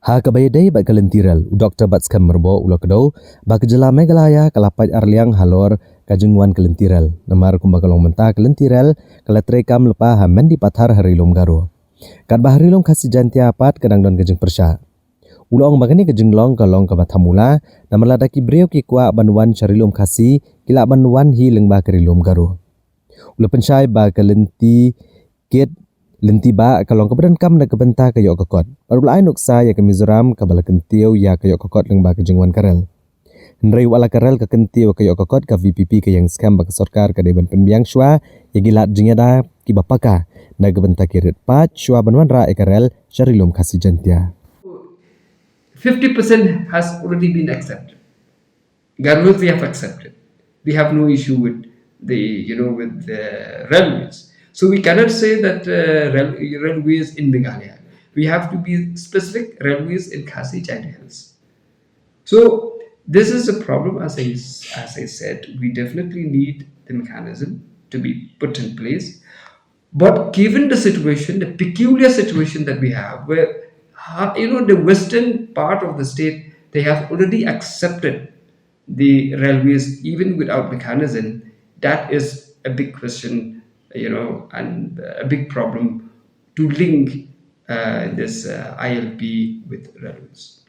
Ha kabayday ba kalentirel Dr. Batskam merbo ulokdo ba kejela megalaya kalapai arliang halor kajengwan kalentirel namar kumbakalong menta kalentirel kaletrekam lepa hamen di pathar Rilum Garo kat bah Rilum Khasi jantia pat kadang don Jingpyrshah ulong bagani kejenglong kalong kaba Thamula namar ladaki breu ki kwa banwan Rilum Khasi kila banwan hi lengba Rilum Garo ulu pensyai ba kalenti kit lenti ba kalong keberan kam na kebenta kayok kokot. Baru lain uksa ya ke Mizoram kabala kentiu ya kayok kokot leng ba kejengwan karel. Henry wala karel ke kentiu kayok kokot ke VPP ke yang skam ba ke sorkar ke deban penbiang shwa ya gilat jengada ki bapaka na kebenta kirit pat shwa banwan ra karel Rilum Khasi jantia. 50% has already been accepted. Garo Hills we have accepted. We have no issue with with the railways. So we cannot say that railways in Meghalaya. We have to be specific railways in Khasi and Hills. So this is a problem, as I said. We definitely need the mechanism to be put in place. But given the situation, the peculiar situation that we have, where the western part of the state, they have already accepted the railways even without mechanism. That is a big question, and a big problem to link this ILP with railways.